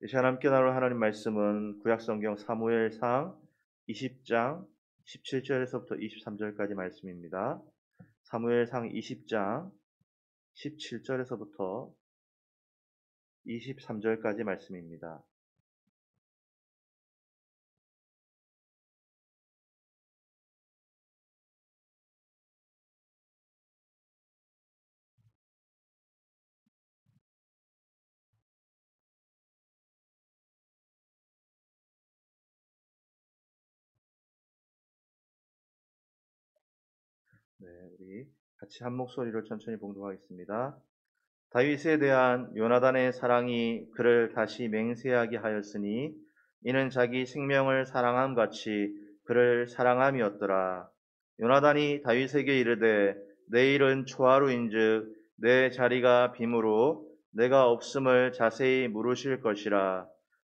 이 시간 함께 나눌 하나님 말씀은 구약성경 사무엘상 20장 17절에서부터 23절까지 말씀입니다. 사무엘상 20장 17절에서부터 23절까지 말씀입니다. 네, 우리 같이 한 목소리로 천천히 봉독하겠습니다. 다윗에 대한 요나단의 사랑이 그를 다시 맹세하게 하였으니 이는 자기 생명을 사랑함 같이 그를 사랑함이었더라. 요나단이 다윗에게 이르되 내 일은 초하루인즉 내 자리가 빔으로 내가 없음을 자세히 물으실 것이라.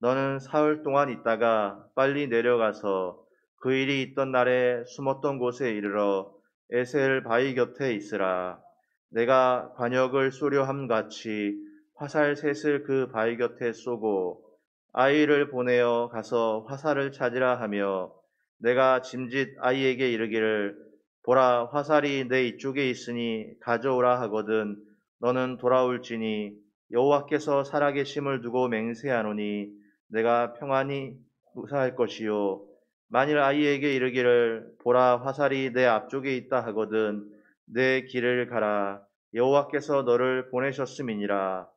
너는 사흘 동안 있다가 빨리 내려가서 그 일이 있던 날에 숨었던 곳에 이르러 에셀 바위 곁에 있으라. 내가 관역을 쏘려 함 같이 화살 셋을 그 바위 곁에 쏘고 아이를 보내어 가서 화살을 찾으라 하며 내가 짐짓 아이에게 이르기를 보라 화살이 내 이쪽에 있으니 가져오라 하거든 너는 돌아올지니 여호와께서 살아계심을 두고 맹세하노니 내가 평안히 무사할 것이요 만일 아이에게 이르기를 보라 화살이 내 앞쪽에 있다 하거든 내 길을 가라 여호와께서 너를 보내셨음이니라.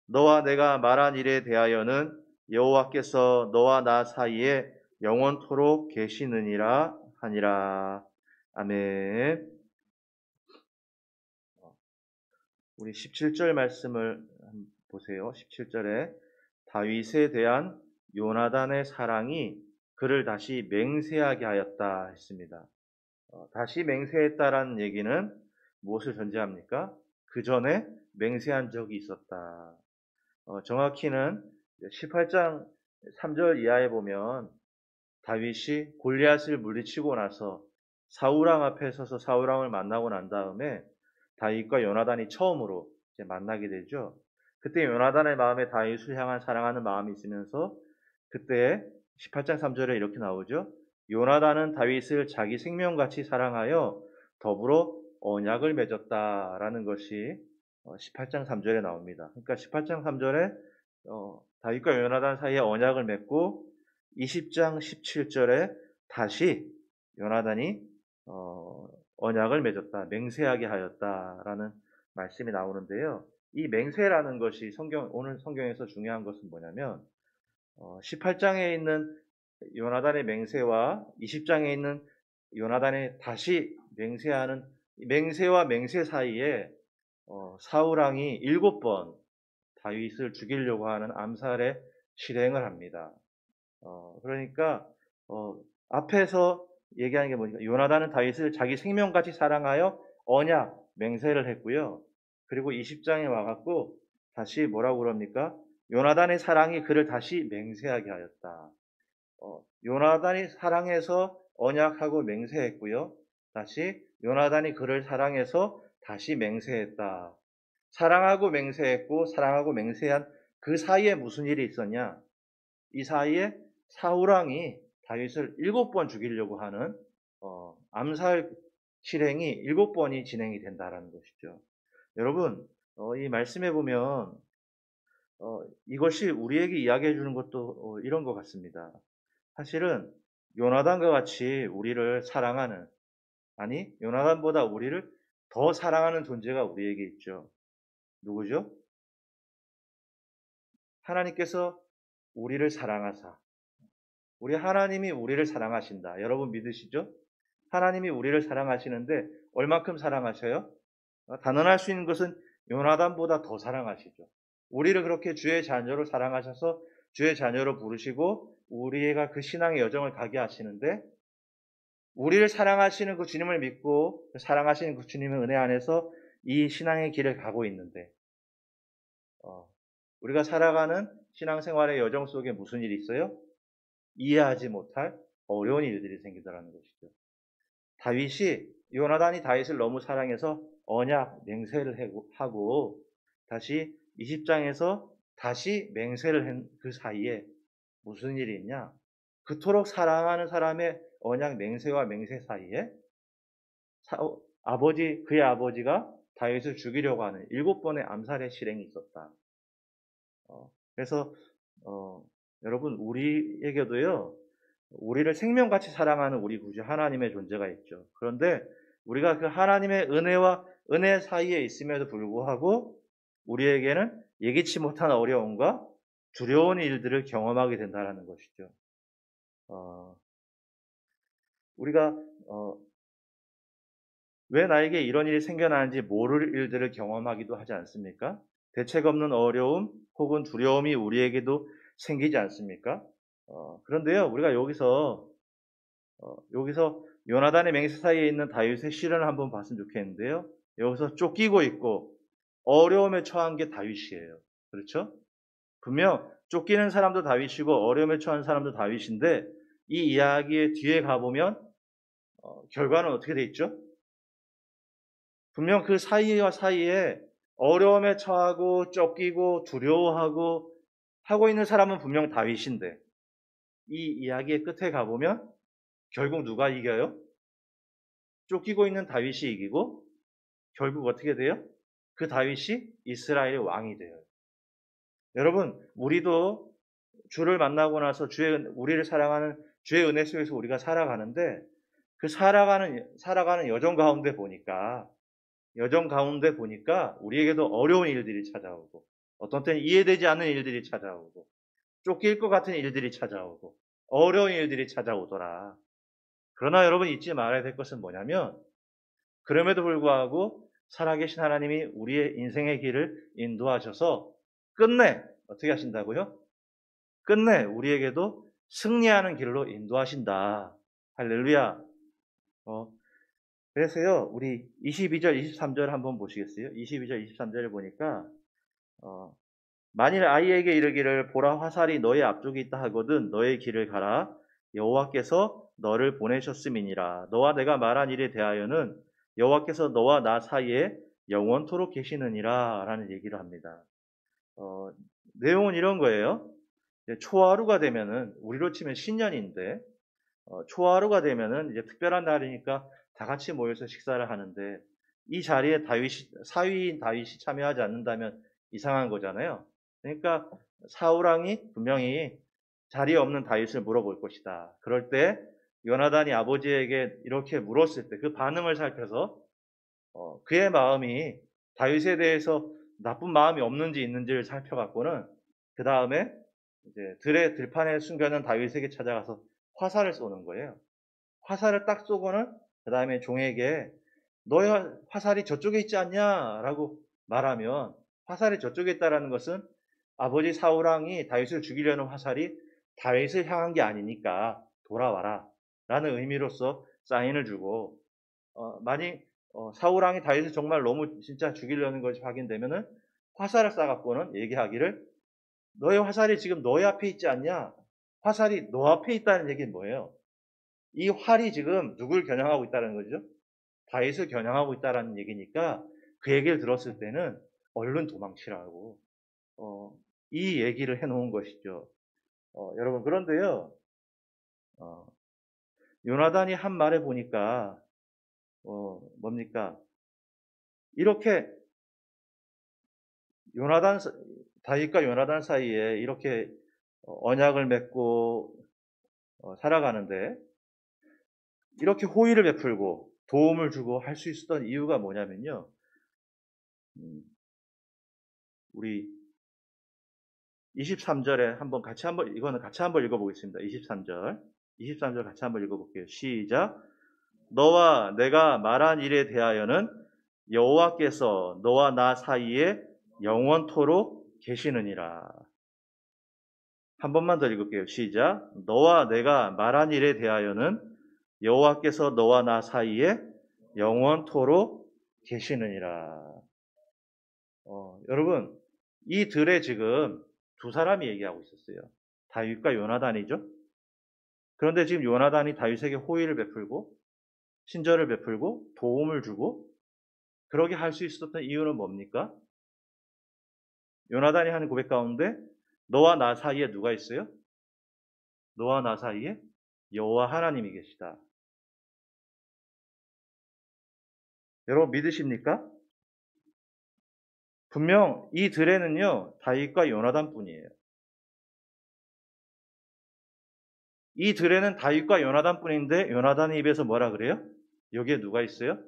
너와 내가 말한 일에 대하여는 여호와께서 너와 나 사이에 영원토록 계시느니라 하니라. 아멘. 우리 17절 말씀을 보세요. 17절에 다윗에 대한 요나단의 사랑이 그를 다시 맹세하게 하였다 했습니다. 다시 맹세했다라는 얘기는 무엇을 전제합니까? 그 전에 맹세한 적이 있었다. 정확히는 18장 3절 이하에 보면 다윗이 골리앗을 물리치고 나서 사울왕 앞에 서서 사울왕을 만나고 난 다음에 다윗과 요나단이 처음으로 이제 만나게 되죠. 그때 요나단의 마음에 다윗을 향한 사랑하는 마음이 있으면서 그때 18장 3절에 이렇게 나오죠. 요나단은 다윗을 자기 생명같이 사랑하여 더불어 언약을 맺었다라는 것이 18장 3절에 나옵니다. 그러니까 18장 3절에 다윗과 요나단 사이에 언약을 맺고 20장 17절에 다시 요나단이 언약을 맺었다, 맹세하게 하였다라는 말씀이 나오는데요. 이 맹세라는 것이 오늘 성경에서 중요한 것은 뭐냐면 18장에 있는 요나단의 맹세와 20장에 있는 요나단의 다시 맹세하는 맹세와 맹세 사이에 사울왕이 7번 다윗을 죽이려고 하는 암살의 실행을 합니다. 그러니까 앞에서 얘기하는 게 뭐니까 요나단은 다윗을 자기 생명같이 사랑하여 언약 맹세를 했고요. 그리고 20장에 와갖고 다시 뭐라고 그럽니까? 요나단의 사랑이 그를 다시 맹세하게 하였다. 요나단이 사랑해서 언약하고 맹세했고요. 다시 요나단이 그를 사랑해서 다시 맹세했다. 사랑하고 맹세했고 사랑하고 맹세한 그 사이에 무슨 일이 있었냐? 이 사이에 사울왕이 다윗을 7번 죽이려고 하는 암살 실행이 7번이 진행이 된다라는 것이죠. 여러분, 이 말씀에 보면 이것이 우리에게 이야기해 주는 것도 이런 것 같습니다. 사실은 요나단과 같이 우리를 사랑하는, 아니 요나단보다 우리를 더 사랑하는 존재가 우리에게 있죠. 누구죠? 하나님께서 우리를 사랑하사 우리 하나님이 우리를 사랑하신다. 여러분 믿으시죠? 하나님이 우리를 사랑하시는데 얼마큼 사랑하셔요? 단언할 수 있는 것은 요나단보다 더 사랑하시죠. 우리를 그렇게 주의 자녀로 사랑하셔서 주의 자녀로 부르시고 우리가 그 신앙의 여정을 가게 하시는데 우리를 사랑하시는 그 주님을 믿고 사랑하시는 그 주님의 은혜 안에서 이 신앙의 길을 가고 있는데 우리가 살아가는 신앙생활의 여정 속에 무슨 일이 있어요? 이해하지 못할 어려운 일들이 생기더라는 것이죠. 요나단이 다윗을 너무 사랑해서 언약 맹세를 하고 다시 20장에서 다시 맹세를 한 그 사이에 무슨 일이 있냐? 그토록 사랑하는 사람의 언약 맹세와 맹세 사이에 그의 아버지가 다윗을 죽이려고 하는 7번의 암살의 실행이 있었다. 그래서 여러분 우리에게도요. 우리를 생명같이 사랑하는 우리 구주 하나님의 존재가 있죠. 그런데 우리가 그 하나님의 은혜와 은혜 사이에 있음에도 불구하고 우리에게는 예기치 못한 어려움과 두려운 일들을 경험하게 된다는 것이죠. 우리가 왜 나에게 이런 일이 생겨나는지 모를 일들을 경험하기도 하지 않습니까? 대책 없는 어려움 혹은 두려움이 우리에게도 생기지 않습니까? 그런데요, 우리가 여기서 요나단의 맹세 사이에 있는 다윗의 시련을 한번 봤으면 좋겠는데요. 여기서 쫓기고 있고 어려움에 처한 게 다윗이에요. 그렇죠? 분명 쫓기는 사람도 다윗이고 어려움에 처한 사람도 다윗인데 이 이야기의 뒤에 가보면 결과는 어떻게 돼 있죠? 분명 그 사이와 사이에 어려움에 처하고 쫓기고 두려워하고 하고 있는 사람은 분명 다윗인데 이 이야기의 끝에 가보면 결국 누가 이겨요? 쫓기고 있는 다윗이 이기고 결국 어떻게 돼요? 그 다윗이 이스라엘의 왕이 돼요. 여러분, 우리도 주를 만나고 나서 우리를 사랑하는 주의 은혜 속에서 우리가 살아가는데 그 살아가는 여정 가운데 보니까 우리에게도 어려운 일들이 찾아오고 어떤 때는 이해되지 않는 일들이 찾아오고 쫓길 것 같은 일들이 찾아오고 어려운 일들이 찾아오더라. 그러나 여러분 잊지 말아야 될 것은 뭐냐면 그럼에도 불구하고 살아계신 하나님이 우리의 인생의 길을 인도하셔서 끝내 어떻게 하신다고요? 끝내 우리에게도 승리하는 길로 인도하신다. 할렐루야. 그래서요, 우리 22절, 23절 한번 보시겠어요? 22절, 23절을 보니까, 만일 아이에게 이르기를 보라 화살이 너의 앞쪽에 있다 하거든 너의 길을 가라. 여호와께서 너를 보내셨음이니라. 너와 내가 말한 일에 대하여는 여호와께서 너와 나 사이에 영원토록 계시느니라. 라는 얘기를 합니다. 내용은 이런 거예요. 초하루가 되면은, 우리로 치면 신년인데, 초하루가 되면은 이제 특별한 날이니까 다 같이 모여서 식사를 하는데 이 자리에 사위인 다윗이 참여하지 않는다면 이상한 거잖아요. 그러니까 사울왕이 분명히 자리에 없는 다윗을 물어볼 것이다. 그럴 때 요나단이 아버지에게 이렇게 물었을 때 그 반응을 살펴서 그의 마음이 다윗에 대해서 나쁜 마음이 없는지 있는지를 살펴갖고는 그 다음에 이제 들판에 숨겨놓은 다윗에게 찾아가서 화살을 쏘는 거예요. 화살을 딱 쏘고는 그 다음에 종에게 너의 화살이 저쪽에 있지 않냐? 라고 말하면 화살이 저쪽에 있다는 것은 아버지 사울왕이 다윗을 죽이려는 화살이 다윗을 향한 게 아니니까 돌아와라 라는 의미로서 사인을 주고 만약 사울왕이 다윗을 정말 너무 진짜 죽이려는 것이 확인되면은 화살을 쏴갖고는 얘기하기를 너의 화살이 지금 너의 앞에 있지 않냐? 화살이 너 앞에 있다는 얘기는 뭐예요? 이 활이 지금 누굴 겨냥하고 있다는 거죠? 다윗을 겨냥하고 있다는 얘기니까 그 얘기를 들었을 때는 얼른 도망치라고 이 얘기를 해놓은 것이죠. 여러분 그런데요. 요나단이 한 말에 보니까 뭡니까? 이렇게 다윗과 요나단 사이에 이렇게 언약을 맺고 살아가는데 이렇게 호의를 베풀고 도움을 주고 할 수 있었던 이유가 뭐냐면요. 우리 23절에 이거는 같이 한번 읽어보겠습니다. 23절 같이 한번 읽어볼게요. 시작. 너와 내가 말한 일에 대하여는 여호와께서 너와 나 사이에 영원토록 계시느니라. 한 번만 더 읽을게요. 시작. 너와 내가 말한 일에 대하여는 여호와께서 너와 나 사이에 영원토록 계시느니라. 여러분, 이 들에 지금 두 사람이 얘기하고 있었어요. 다윗과 요나단이죠. 그런데 지금 요나단이 다윗에게 호의를 베풀고 친절을 베풀고 도움을 주고 그러게 할 수 있었던 이유는 뭡니까? 요나단이 하는 고백 가운데 너와 나 사이에 누가 있어요? 너와 나 사이에 여호와 하나님이 계시다. 여러분 믿으십니까? 분명 이 들에는요 다윗과 요나단뿐이에요. 이 들에는 다윗과 요나단뿐인데 요나단의 입에서 뭐라 그래요? 여기에 누가 있어요?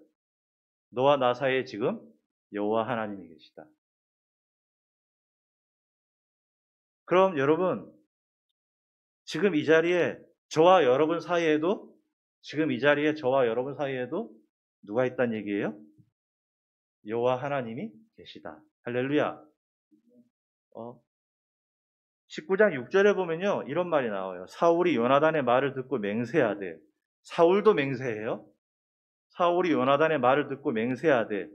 너와 나 사이에 지금 여호와 하나님이 계시다. 그럼 여러분 지금 이 자리에 저와 여러분 사이에도 지금 이 자리에 저와 여러분 사이에도 누가 있다는 얘기예요? 여호와 하나님이 계시다. 할렐루야. 19장 6절에 보면요. 이런 말이 나와요. 사울이 요나단의 말을 듣고 맹세하되 사울도 맹세해요. 사울이 요나단의 말을 듣고 맹세하되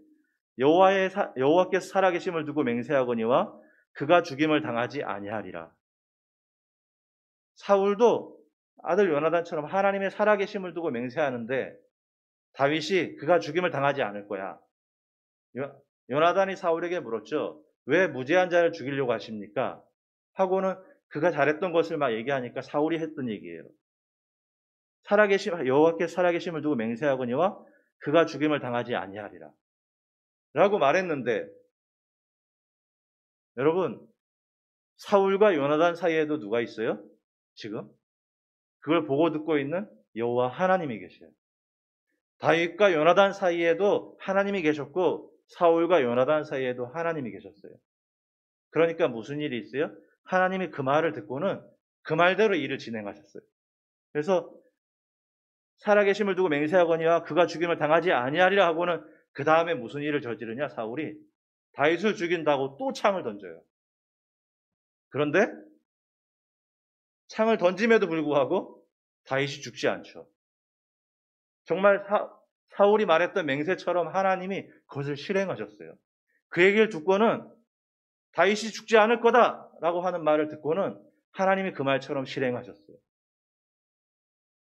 여호와께서 살아계심을 두고 맹세하거니와 그가 죽임을 당하지 아니하리라. 사울도 아들 요나단처럼 하나님의 살아계심을 두고 맹세하는데 다윗이 그가 죽임을 당하지 않을 거야. 요나단이 사울에게 물었죠. 왜 무죄한 자를 죽이려고 하십니까? 하고는 그가 잘했던 것을 막 얘기하니까 사울이 했던 얘기예요. 여호와께서 살아계심을 두고 맹세하거니와 그가 죽임을 당하지 아니하리라. 라고 말했는데 여러분 사울과 요나단 사이에도 누가 있어요? 지금 그걸 보고 듣고 있는 여호와 하나님이 계셔요. 다윗과 요나단 사이에도 하나님이 계셨고 사울과 요나단 사이에도 하나님이 계셨어요. 그러니까 무슨 일이 있어요? 하나님이 그 말을 듣고는 그 말대로 일을 진행하셨어요. 그래서 살아계심을 두고 맹세하거니와 그가 죽임을 당하지 아니하리라 하고는 그 다음에 무슨 일을 저지르냐 사울이 다윗을 죽인다고 또 창을 던져요. 그런데 창을 던짐에도 불구하고 다윗이 죽지 않죠. 정말 사울이 말했던 맹세처럼 하나님이 그것을 실행하셨어요. 그 얘기를 듣고는 다윗이 죽지 않을 거다라고 하는 말을 듣고는 하나님이 그 말처럼 실행하셨어요.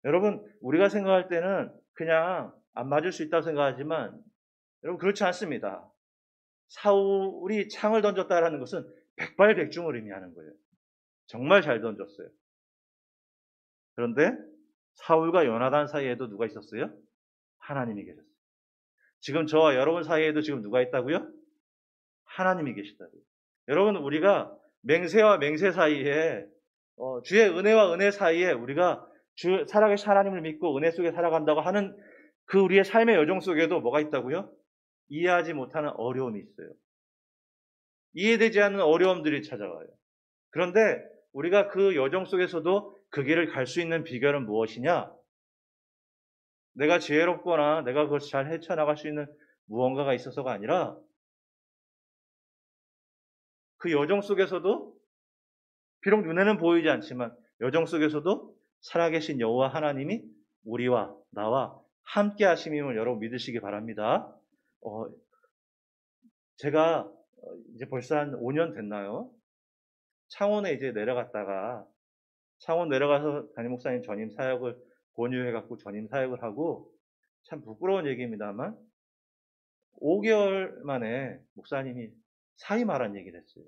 여러분 우리가 생각할 때는 그냥 안 맞을 수 있다고 생각하지만 여러분 그렇지 않습니다. 사울이 창을 던졌다라는 것은 백발백중을 의미하는 거예요. 정말 잘 던졌어요. 그런데 사울과 요나단 사이에도 누가 있었어요? 하나님이 계셨어요. 지금 저와 여러분 사이에도 지금 누가 있다고요? 하나님이 계시다고요. 여러분 우리가 맹세와 맹세 사이에 주의 은혜와 은혜 사이에 우리가 살아계신 하나님을 믿고 은혜 속에 살아간다고 하는 그 우리의 삶의 여정 속에도 뭐가 있다고요? 이해하지 못하는 어려움이 있어요. 이해되지 않는 어려움들이 찾아와요. 그런데 우리가 그 여정 속에서도 그 길을 갈 수 있는 비결은 무엇이냐? 내가 지혜롭거나 내가 그것을 잘 헤쳐나갈 수 있는 무언가가 있어서가 아니라 그 여정 속에서도 비록 눈에는 보이지 않지만 여정 속에서도 살아계신 여호와 하나님이 우리와 나와 함께 하심임을 여러분 믿으시기 바랍니다. 제가 이제 벌써 한 5년 됐나요? 창원에 이제 내려갔다가 창원 내려가서 담임 목사님 전임 사역을 권유해갖고 전임 사역을 하고 참 부끄러운 얘기입니다만 5개월 만에 목사님이 사임하라는 얘기를 했어요.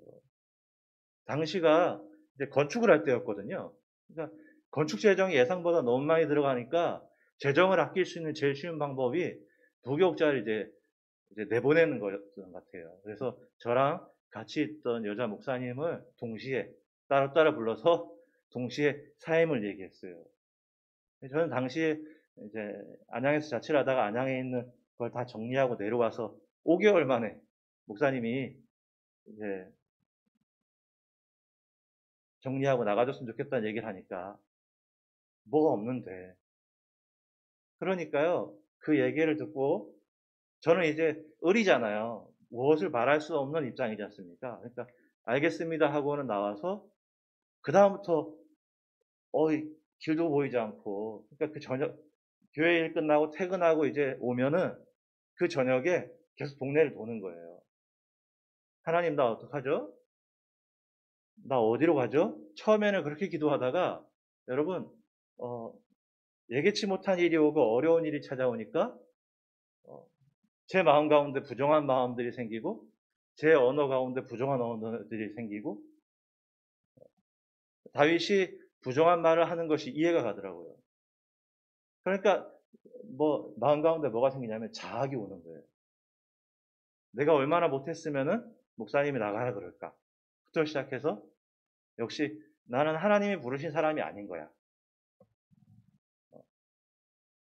당시가 이제 건축을 할 때였거든요. 그러니까 건축 재정이 예상보다 너무 많이 들어가니까 재정을 아낄 수 있는 제일 쉬운 방법이 부교육자를 이제 내보내는 거였던 것 같아요. 그래서 저랑 같이 있던 여자 목사님을 동시에 따로 불러서 동시에 사임을 얘기했어요. 저는 당시에 이제 안양에서 자취를 하다가 안양에 있는 걸 다 정리하고 내려와서 5개월 만에 목사님이 이제 정리하고 나가줬으면 좋겠다는 얘기를 하니까 뭐가 없는데. 그러니까요, 그 얘기를 듣고 저는 이제 을이잖아요. 무엇을 말할 수 없는 입장이지 않습니까? 그러니까 알겠습니다 하고는 나와서 그다음부터 길도 보이지 않고 그러니까 그 저녁 교회 일 끝나고 퇴근하고 이제 오면은 그 저녁에 계속 동네를 도는 거예요. 하나님 나 어떡하죠? 나 어디로 가죠? 처음에는 그렇게 기도하다가 여러분 예기치 못한 일이 오고 어려운 일이 찾아오니까 제 마음 가운데 부정한 마음들이 생기고 제 언어 가운데 부정한 언어들이 생기고 다윗이 부정한 말을 하는 것이 이해가 가더라고요. 그러니까 뭐 마음 가운데 뭐가 생기냐면 자학이 오는 거예요. 내가 얼마나 못했으면은 목사님이 나가라 그럴까? 부터 시작해서 역시 나는 하나님이 부르신 사람이 아닌 거야.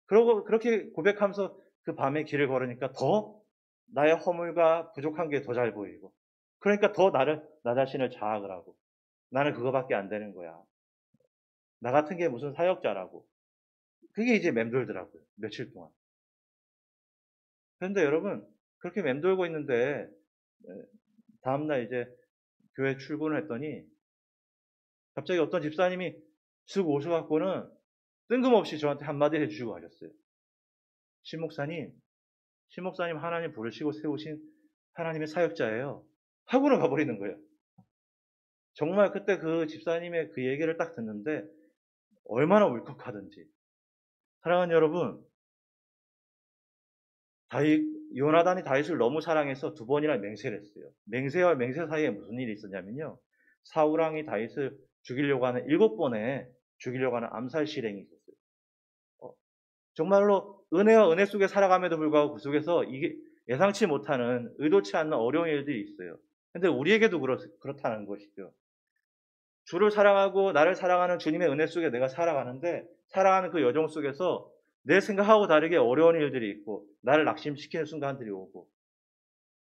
그러고 그렇게 고백하면서 그 밤에 길을 걸으니까 더 나의 허물과 부족한 게 더 잘 보이고 그러니까 더 나 자신을 자학을 하고 나는 그거밖에 안 되는 거야. 나 같은 게 무슨 사역자라고. 그게 이제 맴돌더라고요. 며칠 동안. 그런데 여러분 그렇게 맴돌고 있는데 다음날 이제 교회 출근을 했더니 갑자기 어떤 집사님이 쓱 오셔갖고는 뜬금없이 저한테 한마디 해주시고 가셨어요. 신목사님 하나님 부르시고 세우신 하나님의 사역자예요. 하고는 가버리는 거예요. 정말 그때 그 집사님의 그 얘기를 딱 듣는데 얼마나 울컥하든지. 사랑하는 여러분, 요나단이 다윗을 너무 사랑해서 두 번이나 맹세를 했어요. 맹세와 맹세 사이에 무슨 일이 있었냐면요. 사울왕이 다윗을 죽이려고 하는 7번에 죽이려고 하는 암살 실행이 있었어요. 정말로 은혜와 은혜 속에 살아감에도 불구하고 그 속에서 이게 예상치 못하는 의도치 않는 어려운 일들이 있어요. 근데 우리에게도 그렇다는 것이죠. 주를 사랑하고 나를 사랑하는 주님의 은혜 속에 내가 살아가는데 살아가는 그 여정 속에서 내 생각하고 다르게 어려운 일들이 있고 나를 낙심시키는 순간들이 오고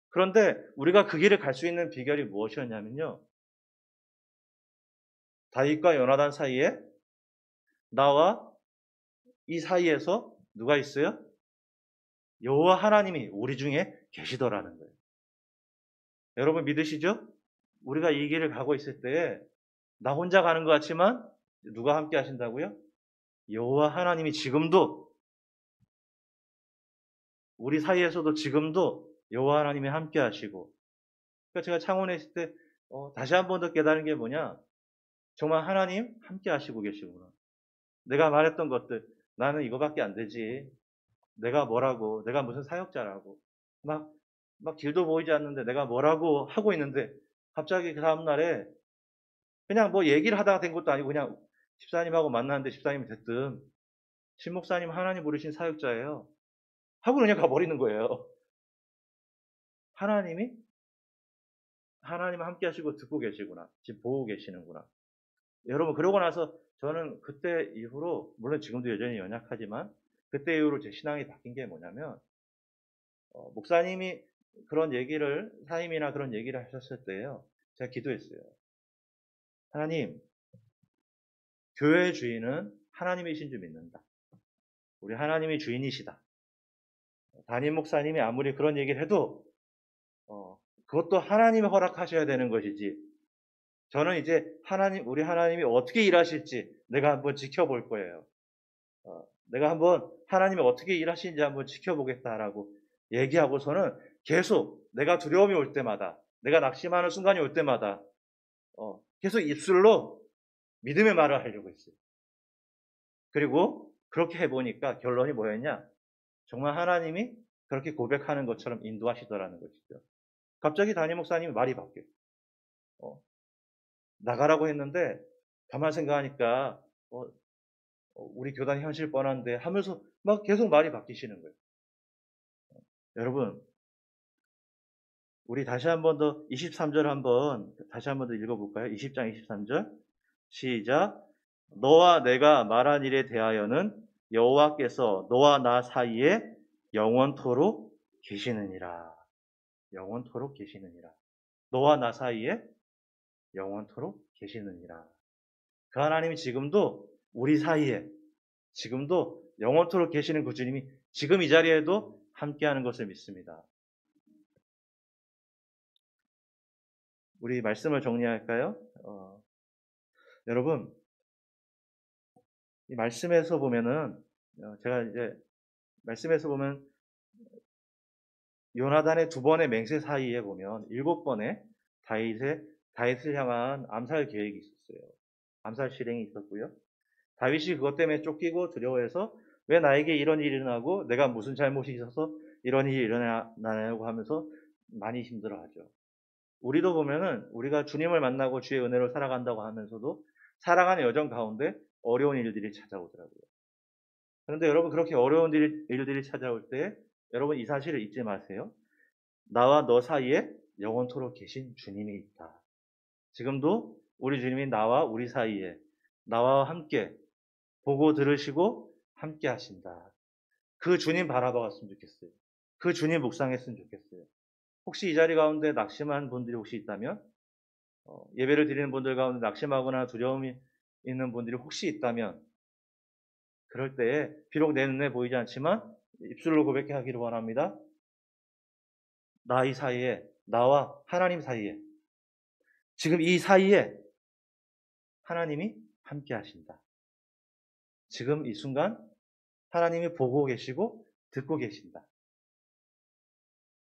그런데 우리가 그 길을 갈 수 있는 비결이 무엇이었냐면요. 다윗과 요나단 사이에 나와 이 사이에서 누가 있어요? 여호와 하나님이 우리 중에 계시더라는 거예요. 여러분 믿으시죠? 우리가 이 길을 가고 있을 때에 나 혼자 가는 것 같지만 누가 함께 하신다고요? 여호와 하나님이 지금도 우리 사이에서도 지금도 여호와 하나님이 함께 하시고 그러니까 제가 창원에 있을 때 다시 한 번 더 깨달은 게 뭐냐 정말 하나님 함께 하시고 계시구나. 내가 말했던 것들 나는 이거밖에 안 되지. 내가 뭐라고 내가 무슨 사역자라고 막 길도 보이지 않는데 내가 뭐라고 하고 있는데 갑자기 그 다음날에 그냥 뭐 얘기를 하다가 된 것도 아니고 그냥 집사님하고 만났는데 집사님이 됐든 신목사님 하나님 부르신 사역자예요. 하고 그냥 가버리는 거예요. 하나님이 하나님 함께 하시고 듣고 계시구나. 지금 보고 계시는구나. 여러분 그러고 나서 저는 그때 이후로 물론 지금도 여전히 연약하지만 그때 이후로 제 신앙이 바뀐 게 뭐냐면 목사님이 그런 얘기를 사임이나 그런 얘기를 하셨을 때요. 제가 기도했어요. 하나님 교회의 주인은 하나님이신 줄 믿는다. 우리 하나님이 주인이시다. 담임 목사님이 아무리 그런 얘기를 해도 그것도 하나님이 허락하셔야 되는 것이지. 저는 이제 우리 하나님이 어떻게 일하실지 내가 한번 지켜볼 거예요. 내가 한번 하나님이 어떻게 일하시는지 한번 지켜보겠다라고 얘기하고서는 계속 내가 두려움이 올 때마다, 내가 낙심하는 순간이 올 때마다 계속 입술로 믿음의 말을 하려고 했어요. 그리고 그렇게 해보니까 결론이 뭐였냐? 정말 하나님이 그렇게 고백하는 것처럼 인도하시더라는 것이죠. 갑자기 담임 목사님이 말이 바뀌어요. 나가라고 했는데 가만 생각하니까 우리 교단이 현실 뻔한데 하면서 막 계속 말이 바뀌시는 거예요. 여러분 우리 다시 한 번 더 23절 한번 다시 한 번 더 읽어볼까요? 20장 23절 시작. 너와 내가 말한 일에 대하여는 여호와께서 너와 나 사이에 영원토록 계시느니라. 영원토록 계시느니라. 너와 나 사이에 영원토록 계시느니라. 그 하나님이 지금도 우리 사이에 지금도 영원토록 계시는 그 주님이 지금 이 자리에도 함께하는 것을 믿습니다. 우리 말씀을 정리할까요? 여러분 이 말씀에서 보면은 제가 이제 말씀에서 보면 요나단의 2번의 맹세 사이에 보면 7번의 다윗을 향한 암살 계획이 있었어요. 암살 실행이 있었고요. 다윗이 그것 때문에 쫓기고 두려워해서 왜 나에게 이런 일이 일어나고 내가 무슨 잘못이 있어서 이런 일이 일어나냐고 하면서 많이 힘들어하죠. 우리도 보면은 우리가 주님을 만나고 주의 은혜로 살아간다고 하면서도 살아가는 여정 가운데 어려운 일들이 찾아오더라고요. 그런데 여러분, 그렇게 어려운 일들이 찾아올 때 여러분 이 사실을 잊지 마세요. 나와 너 사이에 영원토록 계신 주님이 있다. 지금도 우리 주님이 나와 우리 사이에 나와 함께 보고 들으시고 함께 하신다. 그 주님 바라봐갔으면 좋겠어요. 그 주님 묵상했으면 좋겠어요. 혹시 이 자리 가운데 낙심한 분들이 혹시 있다면, 예배를 드리는 분들 가운데 낙심하거나 두려움이 있는 분들이 혹시 있다면, 그럴 때에 비록 내 눈에 보이지 않지만 입술로 고백하기를 원합니다. 나 이 사이에, 나와 하나님 사이에, 지금 이 사이에 하나님이 함께 하신다. 지금 이 순간 하나님이 보고 계시고 듣고 계신다.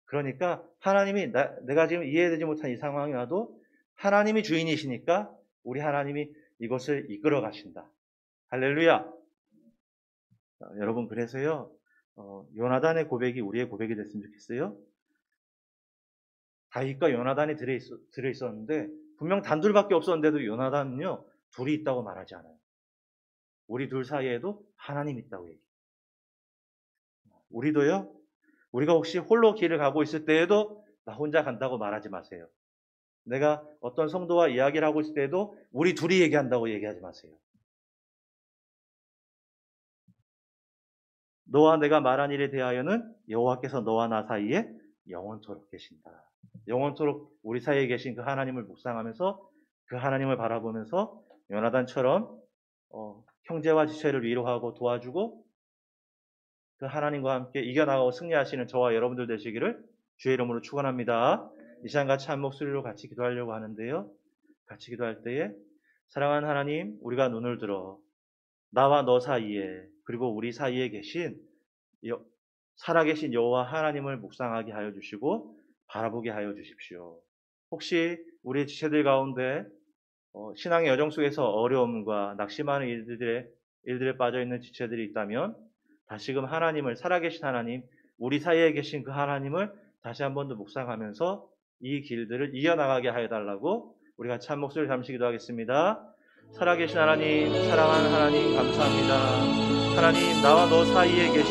그러니까 하나님이 내가 지금 이해되지 못한 이 상황이 와도 하나님이 주인이시니까 우리 하나님이 이것을 이끌어 가신다. 할렐루야. 여러분, 그래서요, 요나단의 고백이 우리의 고백이 됐으면 좋겠어요. 다윗과 요나단이 들어있었는데 분명 단둘밖에 없었는데도 요나단은요, 둘이 있다고 말하지 않아요. 우리 둘 사이에도 하나님 있다고 얘기해요. 우리도요, 우리가 혹시 홀로 길을 가고 있을 때에도 나 혼자 간다고 말하지 마세요. 내가 어떤 성도와 이야기를 하고 있을 때에도 우리 둘이 얘기한다고 얘기하지 마세요. 너와 내가 말한 일에 대하여는 여호와께서 너와 나 사이에 영원토록 계신다. 영원토록 우리 사이에 계신 그 하나님을 묵상하면서 그 하나님을 바라보면서 요나단처럼 형제와 지체를 위로하고 도와주고 그 하나님과 함께 이겨나가고 승리하시는 저와 여러분들 되시기를 주의 이름으로 축원합니다. 이 시간 같이 한 목소리로 같이 기도하려고 하는데요. 같이 기도할 때에 사랑하는 하나님, 우리가 눈을 들어 나와 너 사이에 그리고 우리 사이에 계신 살아계신 여호와 하나님을 묵상하게 하여 주시고 바라보게 하여 주십시오. 혹시 우리 지체들 가운데 신앙의 여정 속에서 어려움과 낙심하는 일들에 빠져있는 지체들이 있다면 다시금 하나님을, 살아계신 하나님, 우리 사이에 계신 그 하나님을 다시 한 번 더 묵상하면서 이 길들을 이어나가게 하여 달라고 우리 같이 한 목소리 잠시 기도하겠습니다. 살아계신 하나님, 사랑하는 하나님, 감사합니다. 하나님, 나와 너 사이에 계신